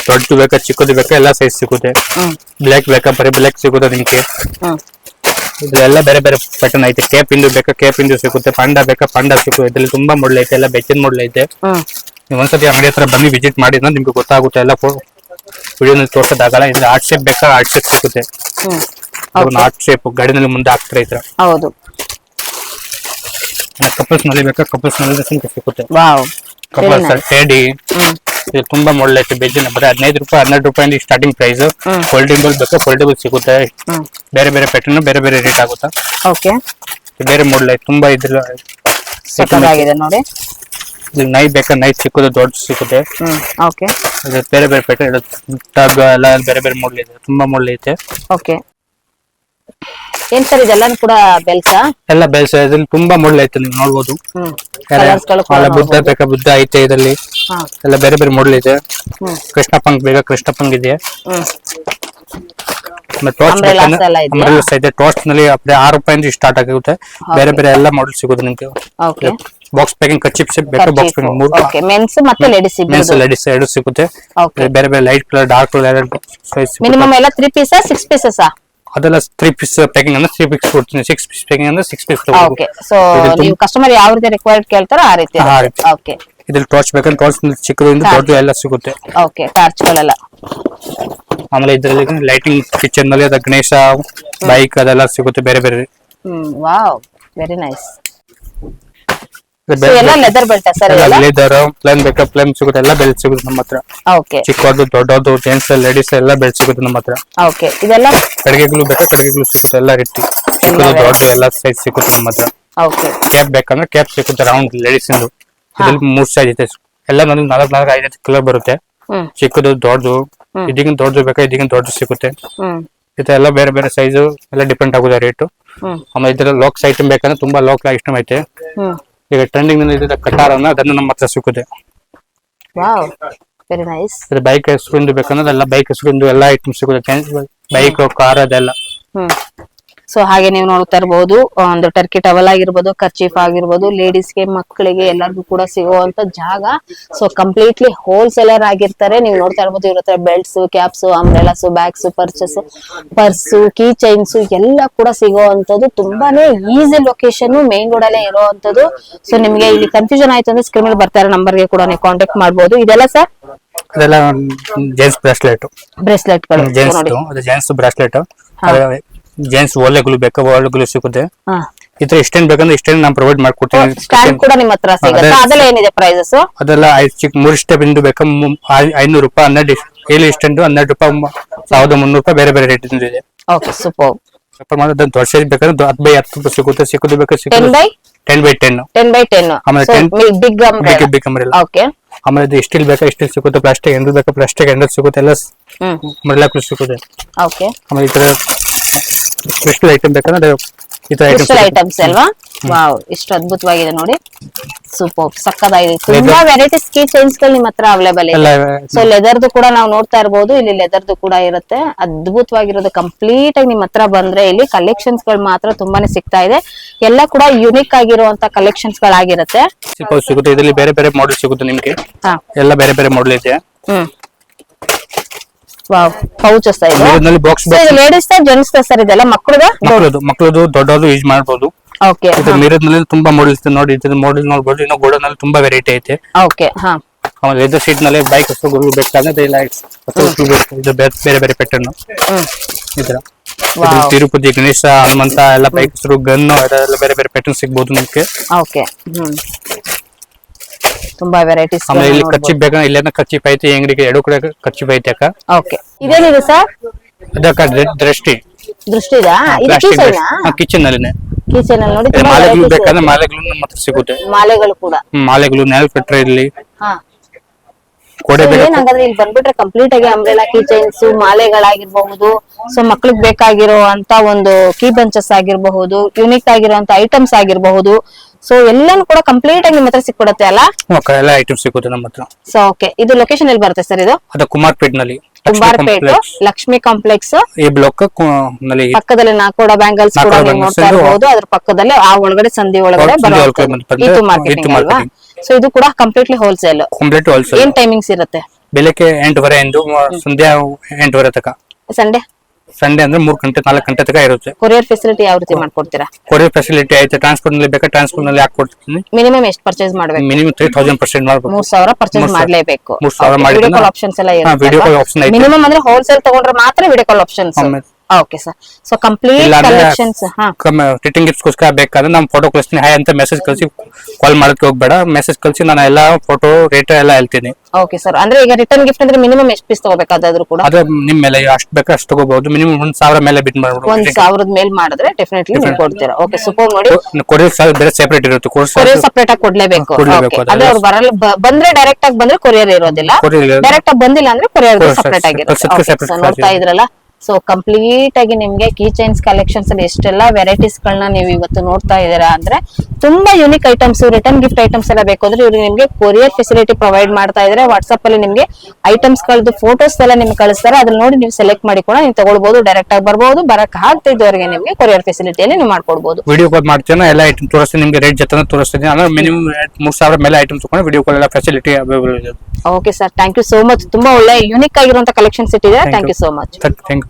ದೊಡ್ಡದು ಬೇಕಾ ಚಿಕ್ಕದು ಬೇಕಾ ಎಲ್ಲ ಸೈಜ್ ಸಿಗುತ್ತೆ. ಬ್ಲಾಕ್ ಬೇಕಾ ಬರೀ ಬ್ಲಾಕ್ ಸಿಗುತ್ತೆ ನಿಮ್ಗೆ. ಇದ್ರೆಲ್ಲ ಬೇರೆ ಬೇರೆ ಪ್ಯಾಟರ್ನ್ ಐತೆ. ಕೇಪ್ ಇಂದು ಬೇಕಾ ಕೇಪ್ ಇಂದು ಸಿಗುತ್ತೆ. ಪಾಂಡ ಬೇಕಾ ಪಾಂಡ ಸಿಗುತ್ತೆ. ಇದ್ರಲ್ಲಿ ತುಂಬಾ ಮಾಡಲ್ ಐತೆ. ಎಲ್ಲ ಬೆಚ್ಚಿನ ಮಾಡಲ್ ಐತೆ. ನೀವು ಒಂದ್ಸತಿ ಅಂಗಡಿ ಹತ್ರ ಬನ್ನಿ ವಿಸಿಟ್ ಮಾಡಿದ್ರೆ ನಿಮ್ಗೆ ಗೊತ್ತಾಗುತ್ತೆ. ಎಲ್ಲ ವಿಡಿಯೋನಲ್ಲಿ ತೋರ್ಸೋದಾಗಲ್ಲ. ಇದ್ರ ಆರ್ಟ್ ಶೇಪ್ ಬೇಕಾ ಆರ್ಟ್ ಶೇಪ್ ಸಿಗುತ್ತೆ. ಆರ್ಟ್ ಶೇಪ್ ಗಾಡಿನಲ್ಲಿ ಮುಂದೆ ಹಾಕ್ತಾರೆ ಈ ತರ. ಹೌದು. ಕಪಲ್ಸ್ ನಲ್ಲಿ ಬೇಕಾ ಕಪಲ್ಸ್ ನಲ್ಲಿ ಸಿಗುತ್ತೆ. ವಾವ್ ಕಪಲ್ಸ್ ಟೇಡಿ ಇದು ತುಂಬಾ ಮಾಡಲ್ ಐತೆ. ಬೆಜ್ಜಿನ ಬರೀ 15 ರೂಪಾಯಿ 12 ರೂಪಾಯಿ ಸ್ಟಾರ್ಟಿಂಗ್ ಪ್ರೈಸ್. ಫೋಲ್ಡೇಬಲ್ ಬೇಕಾ ಫೋಲ್ಡೇಬಲ್ ಸಿಗುತ್ತೆ. ಬೇರೆ ಬೇರೆ ಪ್ಯಾಟರ್ನ್ ಬೇರೆ ಬೇರೆ ರೇಟ್ ಆಗುತ್ತಾ. ಓಕೆ ಬೇರೆ ಮಾಡಲ್ ಐತೆ ತುಂಬಾ. ಇದ್ರ ಸಕ್ಕತ್ತಾಗಿದೆ ನೋಡಿ. ಇದು ನೈ ಬೇಕಾ ನೈ ಚಿಕ್ಕದು ದೊಡ್ಡ ಸಿಗುತ್ತೆ. ಓಕೆ ಬೇರೆ ಬೇರೆ ಪ್ಯಾಟರ್ನ್ ಟಗ್ ಎಲ್ಲ ಬೇರೆ ಬೇರೆ ಮಾಡಲ್ ಇದೆ. ತುಂಬಾ ಮಾಡಲ್ ಐತೆ. ಓಕೆ ಏನ್ ಸರ್ ಇದೆಲ್ಲ ಕೂಡ ಬೆಲ್ಸಾ. ಎಲ್ಲ ಬೆಲ್ಸ್ ಇದ್ರಲ್ಲಿ ತುಂಬಾ ಮಾಡಲ್ ಐತೆ. ನೀವು ನೋಡ್ಬೋದು. ಬುದ್ಧ ಬೇಕಾ ಬುದ್ಧ ಐತೆ ಇದರಲ್ಲಿ. ಎಲ್ಲ ಬೇರೆ ಬೇರೆ ಮಾಡಲ್ ಇದೆ. ಕೃಷ್ಣ ಪಂಕ್ ಬೇಕಾ ಕೃಷ್ಣ ಪಂಕ್ ಇದೆ. ಅಂಬ್ರೆಲಾಸ್ ಐತೆ. ಟೋಸ್ಟ್ ನಲ್ಲಿ 6 ರೂಪಾಯಿಂದ ಸ್ಟಾರ್ಟ್ ಆಗುತ್ತೆ. ಬೇರೆ ಬೇರೆ ಎಲ್ಲ ಮಾಡಲ್ ಸಿಗುತ್ತೆ ನಿಮ್ಗೆ. ಬಾಕ್ಸ್ ಪ್ಯಾಕಿಂಗ್ ಕಚಿಪ್ಸ್ ಬೇಕಾ ಬಾಕ್ಸ್ ಪ್ಯಾಕಿಂಗ್ ಮೆನ್ಸ್ ಮತ್ತೆ ಲೇಡೀಸ್ ಎರಡು ಸಿಗುತ್ತೆ. ಬೇರೆ ಬೇರೆ light colour dark colour size minimum ಎಲ್ಲ 3 ಪೀಸ್ 6 ಪೀಸಸ್. ಅದೆಲ್ಲ 3 ಪೀಸ್ ಪ್ಯಾಕಿಂಗ್ ಅಂದ್ರೆ 3 ಪೀಸ್ ಕೊಡ್ತೀನಿ. 6 ಪೀಸ್ ಪ್ಯಾಕಿಂಗ್ ಅಂದ್ರೆ 6 ಪೀಸ್. ಓಕೆ ಸೊ ನೀವು ಕಸ್ಟಮರ್ ಯಾವ ರೀತಿ ರಿಕ್ವೈರ್ಡ್ ಕೇಳ್ತಾರೋ ಆ ರೀತಿ. ಓಕೆ ಇದ್ರಲ್ಲಿ ಟಾರ್ಚ್ ಬೇಕಂದ್ರೆ ಟಾರ್ಚ್ ಚಿಕ್ಕದಿಂದ ದೊಡ್ಡದು ಎಲ್ಲ ಸಿಗುತ್ತೆ. ಓಕೆ ಟಾರ್ಚ್ ಗಳೆಲ್ಲ. ಆಮೇಲೆ ಇದರಲ್ಲಿ ಲೈಟಿಂಗ್ ಕಿಚನ್ ನಲ್ಲಿ ಅದ ಗಣೇಶ ಬೈಕ್ ಅದೆಲ್ಲ ಸಿಗುತ್ತೆ ಬೇರೆ ಬೇರೆ. Wow very nice. ಎಲ್ಲ ಲೆದರ್ ಬೆಲ್ಟ್ ಸರ್. ಎಲ್ಲ ಲೆದರ್ ಪ್ಲೇನ್ ಬೇಕಾ ಪ್ಲೇನ್ ಸಿಗುತ್ತೆ. ಎಲ್ಲ ಬೆಲ್ಟ್ ಸಿಗುತ್ತೆ ನಮ್ಮ ಹತ್ರ. ಓಕೆ ಚಿಕ್ಕದು ದೊಡ್ಡದು ಜೆಂಟ್ಸ್ ಲೇಡೀಸ್ ಎಲ್ಲ ಬೆಲ್ಟ್ ಸಿಗುತ್ತೆ ನಮ್ಮ ಹತ್ರ. ಓಕೆ ಇದೆಲ್ಲ ಕಡೆಗೆಗಳು ಬೇಕಾ ಕಡೆಗೆಗಳು ಸಿಗುತ್ತೆ. ಎಲ್ಲ ರೀತಿ ಚಿಕ್ಕದು ದೊಡ್ಡದು ಎಲ್ಲ ಸೈಜ್ ಸಿಗುತ್ತೆ ನಮ್ಮ ಹತ್ರ. ಓಕೆ ಕ್ಯಾಪ್ ಬೇಕಂದ್ರೆ ಕ್ಯಾಪ್ ಸಿಗುತ್ತೆ ರೌಂಡ್ ಲೇಡೀಸ್ ಇಂದು. ಇದ್ರಲ್ಲಿ 3 ಸೈಜ್ ಇದೆ. ಎಲ್ಲ ನನಗೆ 4-5 ಕಲರ್ ಬರುತ್ತೆ. ಚಿಕ್ಕದು ದೊಡ್ಡದು ಇದಕ್ಕಿಂತ ದೊಡ್ಡದು ಬೇಕಾ ಇದಕ್ಕಿಂತ ದೊಡ್ಡದು ಸಿಗುತ್ತೆ. ಇದೆಲ್ಲ ಬೇರೆ ಬೇರೆ ಸೈಜ್ ಎಲ್ಲ ಡಿಪೆಂಡ್ ಆಗುತ್ತೆ ರೇಟ್. ಆಮೇಲೆ ಇದ್ರ ಲಾಕ್ಸ್ ಐಟಮ್ ಬೇಕಂದ್ರೆ ತುಂಬಾ ಲಾಕ್ ಐಟಮ್ ಐತೆ. ಈಗ ಟ್ರೆಂಡಿಂಗ್ ನಲ್ಲಿ ಇದೆ ಕಟಾರ್ ಅನ್ನ ಅದನ್ನ ನಮ್ಮ ಹತ್ರ ಸಿಗುತ್ತೆ. Wow very nice. ಬೈಕ್ ಹೆಸರು ಬೇಕಂದ್ರೆ ಎಲ್ಲ ಬೈಕ್ ಹೆಸರು ಎಲ್ಲ ಐಟಮ್ ಸಿಗುತ್ತೆ. ಬೈಕ್ ಕಾರ್ ಅದೆಲ್ಲ. ಸೊ ಹಾಗೆ ನೀವು ನೋಡ್ತಾ ಇರಬಹುದು ಒಂದು ಟರ್ಕಿ ಟವಲ್ ಆಗಿರ್ಬೋದು, ಕರ್ಚೀಫ್ ಆಗಿರ್ಬೋದು, ಲೇಡೀಸ್ಗೆ ಮಕ್ಕಳಿಗೆ ಎಲ್ಲರಿಗೂ ಕೂಡ ಸಿಗುವಂತ ಜಾಗ. ಸೊ ಕಂಪ್ಲೀಟ್ಲಿ ಹೋಲ್ಸೇಲರ್ ಆಗಿರ್ತಾರೆ. ನೀವು ನೋಡ್ತಾ ಇರ್ಬೋದು ಇವ್ರ ಹತ್ರ belts, caps, umbrellas, bags, purse, key chains ಎಲ್ಲ ಕೂಡ ಸಿಗುವಂತದ್ದು. ತುಂಬಾನೇ ಈಸಿ ಲೊಕೇಶನ್, ಮೇನ್ ರೋಡ್ ಅಲ್ಲೇ ಇರುವಂತದ್ದು. ಸೊ ನಿಮ್ಗೆ ಇಲ್ಲಿ ಕನ್ಫ್ಯೂಷನ್ ಆಯ್ತು ಅಂದ್ರೆ ಸ್ಕ್ರೀನ್ ಮೇಲೆ ಬರ್ತಾ ಇರೋ ನಂಬರ್ಗೆ ಕೂಡ ನೀವು ಕಾಂಟ್ಯಾಕ್ಟ್ ಮಾಡಬಹುದು. ಇದೆಲ್ಲ ಸರ್ ಅದೆಲ್ಲ ಜೆಂಟ್ಸ್ ಬ್ರಾಸ್ಲೆಟ್ ಗಳು. ಜೆಂಟ್ಸ್ ಬ್ರಾಸ್ಲೆಟ್ ಜೆಂಟ್ಸ್ ಓಲೆಗಳು ಬೇಕಾ ಓಲೆಗಳು ಸಿಗುತ್ತೆ. ಇತರ ಸ್ಟ್ಯಾಂಡ್ ಬೇಕಂದ್ರೆ ಸ್ಟ್ಯಾಂಡ್ ನಾನು ಪ್ರೊವೈಡ್ ಮಾಡ್ಕೊಡ್ತೀನಿ. ಸ್ಟ್ಯಾಂಡ್ ಕೂಡ ನಿಮ್ಮ ಹತ್ರ ಸಿಗುತ್ತೆ. ಅದೆಲ್ಲ ಏನಿದೆ ಪ್ರೈಸಸ್? ಅದೆಲ್ಲ 3 ಸ್ಟೆಪ್ ಇಂದು ಬೇಕಾ 500 ರೂಪಾಯಿ. 12 ಏಳು ಸ್ಟ್ಯಾಂಡ್ 12 ರೂಪಾಯಿ, 1300 ರೂಪಾಯಿ ಬೇರೆ ಬೇರೆ ರೇಟ್ ಇದೆ. Okay super. ದೊಡ್ಡ ಸೈಜ್ ಬೇಕಾದ್ರೆ 10x10 ರೂಪಾಯಿ ಸಿಗುತ್ತೆ. ಚಿಕ್ಕದು ಬೇಕಾ 10x10. ಆಮೇಲೆ ಬಿಗ್ ಅಂಬ್ರೆಲಾ. ಓಕೆ ಆಮೇಲೆ ಇದು ಸ್ಟೀಲ್ ಬೇಕಾ ಸ್ಟೀಲ್ ಸಿಗುತ್ತೆ. ಪ್ಲಾಸ್ಟಿಕ್ ಹ್ಯಾಂಡಲ್ ಬೇಕಾ ಪ್ಲಾಸ್ಟಿಕ್ ಹ್ಯಾಂಡಲ್ ಸಿಗುತ್ತೆ. ಎಲ್ಲ ಅಂಬ್ರೆಲಾ ಸಿಗುತ್ತೆ. ಓಕೆ ಆಮೇಲೆ ಈ ತರ ಸ್ಪೆಷಲ್ ಐಟಮ್ ಬೇಕಂದ್ರೆ ಈ ತರ ಕ್ರಿಸ್ಟಲ್ ಐಟಮ್ಸ್ ಐಟಮ್ಸ್ ಅಲ್ವಾ? ವಾವ್, ಎಷ್ಟು ಅದ್ಭುತವಾಗಿದೆ ನೋಡಿ, ಸೂಪರ್ ಸಕ್ಕದಾಗಿದೆ. ತುಂಬಾ ವೆರೈಟೀಸ್ ಕೀ ಚೈನ್ಸ್ ಗಳು ನಿಮ್ ಹತ್ರ ಅವೈಲೇಬಲ್ ಇದೆ. ಎಲ್ಲ ಸೊ ಲೆದರ್ದು ಕೂಡ ನಾವು ನೋಡ್ತಾ ಇರ್ಬೋದು, ಇಲ್ಲಿ ಲೆದರ್ದು ಕೂಡ ಇರುತ್ತೆ. ಅದ್ಭುತವಾಗಿರೋದು ಕಂಪ್ಲೀಟ್ ಆಗಿ ನಿಮ್ ಹತ್ರ ಬಂದ್ರೆ ಇಲ್ಲಿ ಕಲೆಕ್ಷನ್ಸ್ ಗಳು ಮಾತ್ರ ತುಂಬಾನೇ ಸಿಗ್ತಾ ಇದೆ. ಎಲ್ಲ ಕೂಡ ಯುನಿಕ್ ಆಗಿರುವಂತ ಕಲೆಕ್ಷನ್ಸ್ ಗಳಾಗಿರುತ್ತೆ. ಸಿಗುತ್ತೆ. ಇದರಲ್ಲಿ ಬೇರೆ ಬೇರೆ ಮಾಡೆಲ್ ಸಿಗುತ್ತೆ ನಿಮ್ಗೆ, ಹಾ, ಎಲ್ಲ ಬೇರೆ ಬೇರೆ ಮಾಡೆಲ್ ಇದೆ. ವಾವ್, ಪೌಚಸ್ ಇದೆ. ಇದರಲ್ಲಿ ಬಾಕ್ಸ್ ಲೇಡೀಸ್ ಜೆಂಟ್ಸ್ ಸರ್ ಇದೆಲ್ಲ ಮಕ್ಕಳದು ದೊಡ್ಡದು ಯೂಸ್ ಮಾಡಬಹುದು. ಓಕೆ, ಇದು ಮಿರರ್ನಲ್ಲಿ ತುಂಬಾ ಮಾಡೆಲ್ಸ್ ಇದೆ ನೋಡಿ. ಇದು ಮಾಡೆಲ್ ನೋಡಬಹುದು. ಇನ್ನು ಗೋಲ್ಡನ್ ನಲ್ಲಿ ತುಂಬಾ ವೆರೈಟಿ ಐತೆ. ಓಕೆ, ಹಾ, ಆಮೇಲೆ ಲೆದರ್ ಶೀಟ್ ನಲ್ಲಿ ಬೈಕ್ ಬೇಕಾದ್ರೆ ಇದು ಬೇರೆ ಬೇರೆ ಪ್ಯಾಟರ್ನ್ ಈ ತರ. ತಿರುಪತಿ, ಗಣೇಶ, ಹನುಮಂತ ಎಲ್ಲ ಬೈಕ್ ಗನ್ ಅದೆಲ್ಲ ಬೇರೆ ಬೇರೆ ಪ್ಯಾಟರ್ನ್ ಸಿಗಬಹುದು ನಿಮ್ಗೆ. ಓಕೆ, ತುಂಬಾ ವೆರೈಟೀಸ್. ಆಮೇಲೆ ಇಲ್ಲಿ ಕಚ್ಚಿ ಬೇಕಾದ್ರೆ ಇಲ್ಲೇನ ಕಚ್ಚಿ ಐತೆ, ಅಂಗಡಿಗೆ ಎರಡು ಕಡೆ ಕಚ್ಚಿ ಐತೆ ಅಕ್ಕ. ಓಕೆ, ಇದೇನಿದೆ ಸರ್? ಅದಕ್ಕ ದೃಷ್ಟಿ ಇದಾ? ಇದು ಕಿಚನ್ ನಲ್ಲಿ ಕಿಚನ್ ಅಲ್ಲಿ ನೋಡಿ ಮಾಲೆಗಳು ಬೇಕಾದ್ರೆ ಮಾಲೆಗಳು ಮಾತ್ರ ಸಿಗುತ್ತೆ. ಮಾಲೆಗಳು ಕೂಡ, ಮಾಲೆಗಳು ನೆಲ್ ಫಿಟ್ರೆ ಇರ್ಲಿ ಹಾ. ಕೋಡೆ ಏನಾಗಂದ್ರೆ ಇಲ್ಲಿ ಬಂದ್ಬಿಟ್ರೆ ಕಂಪ್ಲೀಟ್ ಆಗಿ ಅಂಬ್ರೆಲಾ ಕೀ ಚೈನ್ಸ್, ಮಾಲೆಗಳಾಗಿರ್ಬಹುದು, ಸೊ ಮಕ್ಳಿಗೆ ಬೇಕಾಗಿರೋ ಅಂತ ಒಂದು ಕೀ ಬಂಚಸ್ ಆಗಿರಬಹುದು, ಯುನಿಕ್ ಆಗಿರುವಂತ ಐಟಮ್ಸ್ ಆಗಿರಬಹುದು, ಸೊ ಎಲ್ಲಾನು ಕೂಡ ಕಂಪ್ಲೀಟ್ ಆಗಿ ನಿಮ್ಮ ಹತ್ರ ಸಿಕ್ಬಿಡುತ್ತೆ ಅಲ್ಲ? ಎಲ್ಲ ಐಟಮ್ ಸಿಗುತ್ತೆ ನಮ್ಮ ಹತ್ರ. ಸೊ ಓಕೆ, ಇದು ಲೊಕೇಶನ್ ಎಲ್ಲಿ ಬರುತ್ತೆ ಸರ್? ಇದು ಅದು ಕುಮಾರ್ಪೇಟ್ ನಲ್ಲಿ, ಕುಂಬಾರಪೇಟ್ ಲಕ್ಷ್ಮಿ ಕಾಂಪ್ಲೆಕ್ಸ್ ಈ ಬ್ಲಾಕ್ ನಲ್ಲಿ ಪಕ್ಕದಲ್ಲಿ ನಾಕೋಡ ಬ್ಯಾಂಗಲ್ಸ್ ಕೂಡ ನೀವು ನೋಡ್ತಾ ಇರಬಹುದು. ಅದ್ರ ಪಕ್ಕದಲ್ಲಿ ಆ ಒಳಗಡೆ ಸಂಧಿ ಒಳಗಡೆ ಬರುತ್ತೆ ಇದು ಮಾರ್ಕೆಟಿಂಗ್ ಅಲ್ವಾ? ಸೊ ಇದು ಕೂಡ ಕಂಪ್ಲೀಟ್ಲಿ ಹೋಲ್ಸೇಲ್. ಏನ್ ಟೈಮಿಂಗ್ಸ್ ಇರುತ್ತೆ? ಬೆಳಗ್ಗೆ 8:30 ಇಂದ ಸಂಧ್ಯಾ 8:30 ತನಕ. ಸಂಡೇ ಅಂದ್ರೆ 3 ಗಂಟೆ 4 ಗಂಟೆ ತನಕ ಇರುತ್ತೆ. ಕೊರಿಯರ್ ಫೆಸಿಲಿಟಿ ಯಾವ ರೀತಿ ಮಾಡ್ಕೊಡ್ತೀರಾ? ಕೊರಿಯರ್ ಫೆಸಿಲಿಟಿ ಐತೆ. ಟ್ರಾನ್ಸ್ಪೋರ್ಟ್ ನಲ್ಲಿ ಬೇಕಾದ್ರೆ ಟ್ರಾನ್ಸ್ಪೋರ್ಟ್ ನಲ್ಲಿ ಹಾಕೊಡ್ತೀನಿ. ಮಿನಿಮಮ್ ಎಷ್ಟು ಪರ್ಚೇಸ್ ಮಾಡಬೇಕು? ಮಿನಿಮಮ್ 3000% ಮಾಡಬೇಕು. 3000 ಪರ್ಚೇಸ್ ಮಾಡಲೇಬೇಕು. 3000 ಮಾಡಿದ್ರೆ ವಿಡಿಯೋ ಕಾಲ್ ಆಪ್ಷನ್ಸ್ ಎಲ್ಲ ಇರುತ್ತೆ. ವಿಡಿಯೋ ಕಾಲ್ ಆಪ್ಷನ್ ಐತೆ. ಮಿನಿಮಮ್ ಅಂದ್ರೆ ಹೋಲ್ಸೇಲ್ ತಗೊಂಡ್ರೆ ಮಾತ್ರ video call options. Okay sir. So complete collections. Return gifts ಗೋಸ್ಕರ ಬೇಕಾದ್ರೆ ನಾನು ಫೋಟೋ ಕಳಿಸ್ತೀನಿ. ಹಾಯ್ ಅಂತ ಮೆಸೇಜ್ ಕಳಿಸಿ, ಕಾಲ್ ಮಾಡೋದಕ್ಕೆ ಹೋಗ್ಬೇಡ. ಮೆಸೇಜ್ ಕಳಿಸಿ, ನಾನು ಎಲ್ಲ ಫೋಟೋ ರೇಟ್ ಎಲ್ಲ ಹೇಳ್ತೀನಿ. Okay sir. ಅಂದ್ರೆ ಈಗ ರಿಟರ್ನ್ ಗಿಫ್ಟ್ ಅಂದ್ರೆ ಮಿನಿಮಮ್ ಎಷ್ಟು ಪೀಸ್ ತಗೋಬೇಕಾದ್ರೂ ಕೂಡ ಅದೇ ನಿಮ್ ಮೇಲೆ ಅಷ್ಟು ಬೇಕಾ ಅಷ್ಟು ತಗೋಬಹುದು. ಮಿನಿಮಮ್ 1000 ಮೇಲೆ ಬಿಟ್ ಮಾಡ್ಬೋದು. 1000 ಮೇಲೆ ಮಾಡಿದ್ರೆ ಡೆಫಿನೆಟ್ಲಿ ನೀವು ಕೊಡ್ತೀರಾ. Okay, super. ನೋಡಿ, ಕೊರಿಯರ್ ಚಾರ್ಜ್ ಬೇರೆ ಸೆಪರೇಟ್ ಇರುತ್ತೆ. ಕೊರಿಯರ್ ಸೆಪರೇಟ್ ಆಗಿ ಕೊಡ್ಲೇಬೇಕು. ಅದೇ ಅವ್ರು ಬರಲ್ಲ, ಬಂದ್ರೆ ಡೈರೆಕ್ಟ್ ಆಗಿ ಬಂದ್ರೆ ಕೊರಿಯರ್ ಇರೋದಿಲ್ಲ, ಡೈರೆಕ್ಟ್ ಆಗಿ ಬಂದಿಲ್ಲ ಅಂದ್ರೆ ಕೊರಿಯರ್ ಸೆಪರೇಟ್ ಆಗಿರುತ್ತೆ. ನೋಡ್ತಾ ಇದ್ರಲ್ಲ, ಸೊ ಕಂಪ್ಲೀಟ್ ಆಗಿ ನಿಮ್ಗೆ ಕೀ ಚೈನ್ಸ್ ಕಲೆಕ್ಷನ್ಸ್ ಅಲ್ಲಿ ಎಷ್ಟೆಲ್ಲ ವೆರೈಟೀಸ್ ಗಳನ್ನ ನೀವು ಇವತ್ತು ನೋಡ್ತಾ ಇದ್ದೀರಾ ಅಂದ್ರೆ ತುಂಬಾ unique items, return gift items ಎಲ್ಲ ಬೇಕು ಅಂದ್ರೆ ಇವ್ರಿಗೆ ನಿಮ್ಗೆ ಕೊರಿಯರ್ ಫೆಸಿಲಿಟಿ ಪ್ರೊವೈಡ್ ಮಾಡ್ತಾ ಇದ್ರೆ ವಾಟ್ಸ್ಆಪ್ ಅಲ್ಲಿ ನಿಮ್ಗೆ ಐಟಮ್ಸ್ ಗಳದ್ದು ಫೋಟೋಸ್ ಎಲ್ಲ ನಿಮ್ಗೆ ಕಳಿಸ್ತಾರೆ. ಅದ್ರಲ್ಲಿ ನೋಡಿ ನೀವು ಸೆಲೆಕ್ಟ್ ಮಾಡಿ ಕೂಡ ನೀವು ತಗೊಳ್ಬಹುದು. ಡೈರೆಕ್ಟ್ ಆಗಿ ಬರ್ಬಹುದು, ಬರಕ್ ಆಗ್ತಿದ್ದವರಿಗೆ ನಿಮ್ಗೆ ಕೊರಿಯರ್ ಫೆಸಿಲಿಟಿಯಲ್ಲಿ ನೀವು ಮಾಡ್ಕೊಡ್ಬಹುದು. ವಿಡಿಯೋ ಕಾಲ್ ಮಾಡ್ತೀನಿ, ಎಲ್ಲ ಐಟಮ್ ತೋರಿಸ್ತೀನಿ ನಿಮ್ಗೆ, ರೇಟ್ ಜೊತೆ ತೋರಿಸ್ತೀನಿ. ಅಂದ್ರೆ ಮಿನಿಮಮ್ 3000 ಮೇಲೆ ಐಟಮ್ ತಗೊಂಡು ವಿಡಿಯೋ ಕಾಲ್ ಎಲ್ಲ ಫೆಸಿಲಿಟಿ ಅವೈಲೇಬಲ್ ಇದೆ. Okay sir, thank you so much. ತುಂಬಾ ಒಳ್ಳೆ ಯೂನಿಕ್ ಆಗಿರುವಂತ ಕಲೆಕ್ಷನ್ಸ್ ಇಟ್ಟಿದೆ. Thank you so much. Thank you.